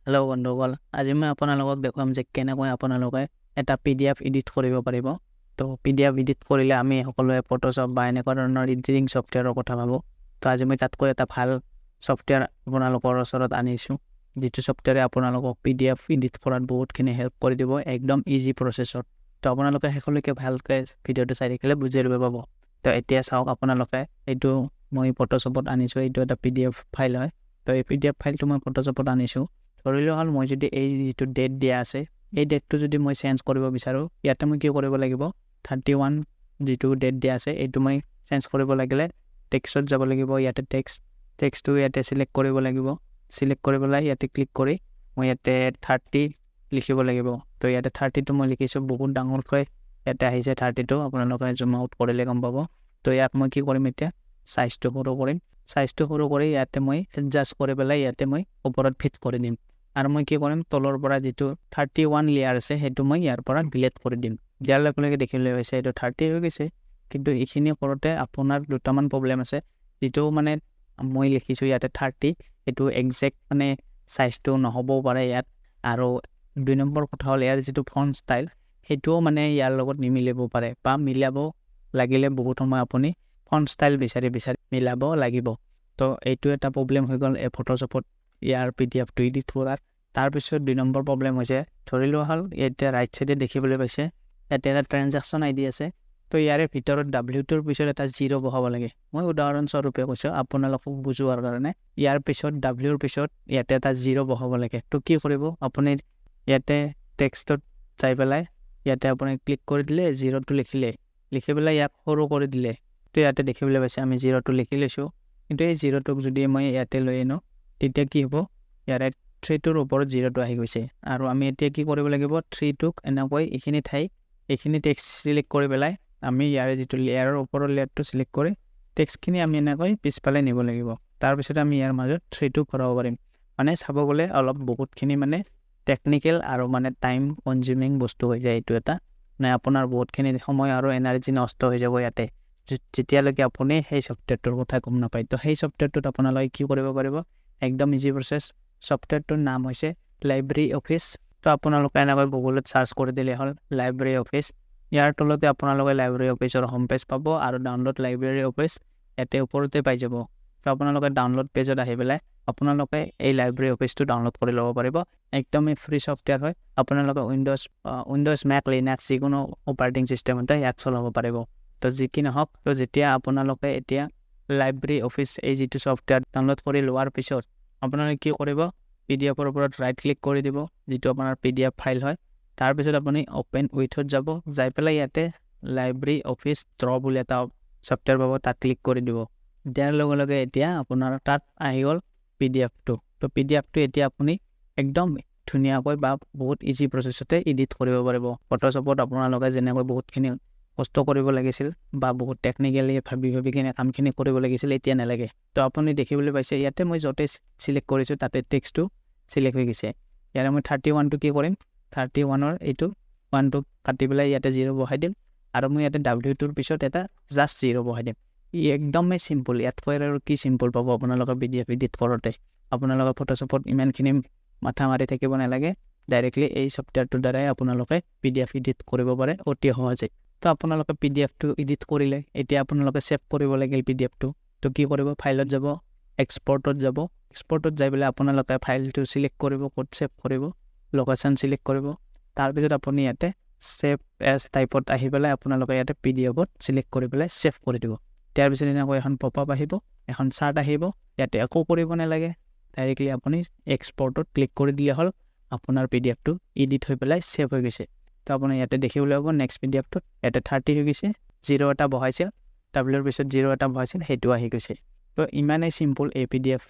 Hello' বন্ধুসকল, আজি মই আপোনালোকক দেখুৱাম যে কেনেকৈ আপোনালোকে এটা PDF এডিট কৰিব পাৰিব। তো PDF এডিট কৰিলে আমি সকলোৱে ফটোশ্বপ বা এনেকুৱা ধৰণৰ এডিটিং ছফ্টৱেৰৰ কথা ভাবোঁ। তো আজি মই তাতকৈ এটা ভাল ছফ্টৱেৰ আপোনালোকৰ ওচৰত আনিছোঁ, যিটো ছফ্টৱেৰে আপোনালোকক PDF এডিট কৰাত বহুতখিনি হেল্প কৰি দিব, একদম ইজি প্ৰচেছত। তো আপোনালোকে শেষলৈকে ভালকৈ ভিডিঅ'টো চাই থাকিলে বুজি ল'ব পাব। তো এতিয়া চাওক, আপোনালোকে এইটো মই ফটোশ্বপত আনিছোঁ, এইটো এটা PDF ফাইল হয়। তো এই PDF ফাইলটো মই ফটোশ্বপত আনিছোঁ। ধৰি লোৱা হ'ল মই যদি এই যিটো ডেট দিয়া আছে, এই ডেটটো যদি মই চেঞ্জ কৰিব বিচাৰোঁ, ইয়াতে মই কি কৰিব লাগিব, 31 যিটো ডেট দিয়া আছে এইটো মই চেঞ্জ কৰিব লাগিলে টেক্সটত যাব লাগিব। ইয়াতে টেক্সটটো ইয়াতে চিলেক্ট কৰিব লাগিব। চিলেক্ট কৰি পেলাই ইয়াতে ক্লিক কৰি মই ইয়াতে 30 লিখিব লাগিব। তো ইয়াতে 30টো মই লিখিছোঁ, বহুত ডাঙৰকৈ ইয়াতে আহিছে 30টো, আপোনালোকে জুম আউট কৰিলে গম পাব। তো ইয়াত মই কি কৰিম, এতিয়া চাইজটো সৰু কৰিম। চাইজটো সৰু কৰি ইয়াতে মই এডজাষ্ট কৰি পেলাই ইয়াতে মই ওপৰত ফিট কৰি দিম। আৰু মই কি কৰিম, তলৰ পৰা যিটো 31 লেয়াৰ আছে সেইটো মই ইয়াৰ পৰা ডিলিট কৰি দিম। দিয়াৰ লগে লগে দেখিবলৈ হৈছে এইটো 30 হৈ গৈছে। কিন্তু এইখিনি কৰোঁতে আপোনাৰ দুটামান প্ৰব্লেম আছে। যিটো মানে মই লিখিছোঁ ইয়াতে 30, এইটো একজেক্ট মানে চাইজটো নহ'বও পাৰে ইয়াত। আৰু 2 নম্বৰ কথা হ'ল, ইয়াৰ যিটো ফন্ট ষ্টাইল সেইটোও মানে ইয়াৰ লগত নিমিলিব পাৰে, বা মিলাব লাগিলে বহুত সময় আপুনি ফন্ট ষ্টাইল বিচাৰি মিলাব লাগিব। তো এইটো এটা প্ৰব্লেম হৈ গ'ল এই ফটোশ্বপত ইয়াৰ PDFটো এডিট কৰাৰ। তাৰপিছত 2 নম্বৰ প্ৰব্লেম হৈছে, ধৰি লোৱা হ'ল এতিয়া ৰাইট চাইডে দেখিবলৈ পাইছে ইয়াতে এটা ট্ৰেনজেকশ্যন ID আছে। তো ইয়াৰে ভিতৰত W-টোৰ পিছত এটা 0 বহাব লাগে। মই উদাহৰণস্বৰূপে কৈছোঁ আপোনালোকক বুজোৱাৰ কাৰণে। ইয়াৰ পিছত W-ৰ পিছত ইয়াতে এটা 0 বহাব লাগে। তো কি কৰিব, আপুনি ইয়াতে টেক্সটত চাই পেলাই ইয়াতে আপুনি ক্লিক কৰি দিলে, 0টো লিখি পেলাই ইয়াক সৰু কৰি দিলে। তো ইয়াতে দেখিবলৈ পাইছে আমি 0টো লিখি লৈছোঁ। কিন্তু এই 0টোক যদি মই ইয়াতে লৈ আনো, তেতিয়া কি হ'ব, ইয়াৰে 3টোৰ ওপৰত 0টো আহি গৈছে। আৰু আমি এতিয়া কি কৰিব লাগিব, 3টোক এনেকৈ এইখিনি টেক্সট চিলেক্ট কৰি পেলাই আমি ইয়াৰে যিটো লেয়াৰৰ ওপৰৰ লেয়াৰটো চিলেক্ট কৰি টেক্সটখিনি আমি এনেকৈ পিছফালে নিব লাগিব। তাৰপিছত আমি ইয়াৰ মাজত 3টো ভৰাব পাৰিম। মানে চাব গ'লে অলপ বহুতখিনি মানে টেকনিকেল আৰু মানে টাইম কনজিউমিং বস্তু হৈ যায় এইটো এটা। আপোনাৰ বহুতখিনি সময় আৰু এনাৰ্জি নষ্ট হৈ যাব ইয়াতে, যেতিয়ালৈকে আপুনি সেই ছফ্টৱেৰটোৰ কথা গম নাপায়। তো সেই ছফ্টৱেৰটোত আপোনালোকে কি কৰিব পাৰিব, একদম ইজি প্ৰচেছ। ছফ্টৱেৰটোৰ নাম হৈছে লাইব্ৰেৰী অফিচ। তো আপোনালোকে এনেকৈ গুগলত চাৰ্চ কৰি দিলে হ'ল লাইব্ৰেৰী অফিচ। ইয়াৰ তলতে আপোনালোকে লাইব্ৰেৰী অফিচৰ হোম পেজ পাব, আৰু ডাউনলোড লাইব্ৰেৰী অফিচ ইয়াতে ওপৰতে পাই যাব। তো আপোনালোকে ডাউনলোড পেজত আহি পেলাই আপোনালোকে এই লাইব্ৰেৰী অফিচটো ডাউনলোড কৰি ল'ব পাৰিব। একদমেই ফ্ৰী ছফ্টৱেৰ হয়। আপোনালোকে উইণ্ডোজ মেক লিনাক্স যিকোনো অপাৰেটিং ছিষ্টেমতে ইয়াত চলাব পাৰিব। তো যি কি নহওক, তো যেতিয়া আপোনালোকে এতিয়া লাইব্ৰেৰী অফিচ এই যিটো ছফ্টৱেৰ ডাউনলোড কৰি লোৱাৰ পিছত আপোনালোকে কি কৰিব, PDFৰ ওপৰত ৰাইট ক্লিক কৰি দিব, যিটো আপোনাৰ PDF ফাইল হয়। তাৰপিছত আপুনি অ'পেন উইথত যাই পেলাই ইয়াতে লাইব্ৰেৰী অফিচ ড্ৰ বুলি এটা ছফ্টৱেৰ পাব, তাত ক্লিক কৰি দিব। দিয়াৰ লগে লগে এতিয়া আপোনাৰ তাত আহি গ'ল PDFটো। তো PDFটো এতিয়া আপুনি একদম ধুনীয়াকৈ বা বহুত ইজি প্ৰচেছতে এডিট কৰিব পাৰিব। ফটোশ্বপত আপোনালোকে যেনেকৈ বহুতখিনি কষ্ট কৰিব লাগিছিল বা বহুত টেকনিকেলি ভাবি কিনে কামখিনি কৰিব লাগিছিল, এতিয়া নালাগে। তো আপুনি দেখিবলৈ পাইছে ইয়াতে মই য'তে চিলেক্ট কৰিছোঁ তাতে টেক্সটটো চিলেক্ট হৈ গৈছে। ইয়াৰে মই 31টো কি কৰিম, 31ৰ এইটো 1টো কাটি পেলাই ইয়াতে 0 বহাই দিম। আৰু মই ইয়াতে W-টোৰ পিছত এটা জাষ্ট 0 বহাই দিম। একদমেই চিম্পুল, ইয়াতকৈ আৰু কি চিম্পুল পাব আপোনালোকে PDF এডিট কৰোঁতে। আপোনালোকে ফটোশ্বপত ইমানখিনি মাথা মাৰি থাকিব নালাগে, ডাইৰেক্টলি এই ছফ্টৱেৰটোৰ দ্বাৰাই আপোনালোকে PDF এডিট কৰিব পাৰে অতি সহজে। তো আপোনালোকে PDFটো এডিট কৰিলে, এতিয়া আপোনালোকে ছেভ কৰিব লাগিল PDFটো। তো কি কৰিব, ফাইলত যাব, এক্সপৰ্টত যাব। এক্সপৰ্টত যাই পেলাই আপোনালোকে ফাইলটো চিলেক্ট কৰিব, ক'ত ছেভ কৰিব, লোকেশ্যন চিলেক্ট কৰিব। তাৰপিছত আপুনি ইয়াতে ছেভ এজ টাইপত আহি পেলাই আপোনালোকে ইয়াতে PDFত চিলেক্ট কৰি পেলাই ছেভ কৰি দিব। তাৰ পিছত এনেকৈ এখন পপআপ আহিব, এখন চাৰ্ট আহিব। ইয়াতে একো কৰিব নালাগে, ডাইৰেক্টলি আপুনি এক্সপৰ্টত ক্লিক কৰি দিলে হ'ল, আপোনাৰ PDFটো এডিট হৈ পেলাই ছেভ হৈ গৈছে। তো আপুনি ইয়াতে দেখিবলৈ পাব নেক্সট PDFটোত ইয়াতে 30 হৈ গৈছে, 0 এটা বহাইছিল, W-ৰ পিছত 0 এটা বহাইছিল, সেইটো আহি গৈছে। তো ইমানেই চিম্পুল এই PDF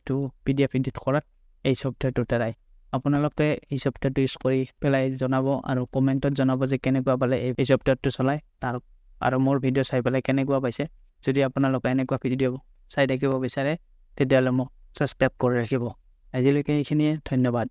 এডিট কৰাত এই ছফ্টৱেৰটোৰ দ্বাৰাই। আপোনালোকে এই ছফ্টৱেৰটো ইউজ কৰি পেলাই জনাব, আৰু কমেণ্টত জনাব যে কেনেকুৱা পালে এই ছফ্টৱেৰটো চলাই, আৰু মোৰ ভিডিঅ' চাই পেলাই কেনেকুৱা পাইছে। যদি আপোনালোকে এনেকুৱা ভিডিঅ' চাই থাকিব বিচাৰে তেতিয়াহ'লে মোক ছাবস্ক্ৰাইব কৰি ৰাখিব। আজিলৈকে এইখিনিয়ে, ধন্যবাদ।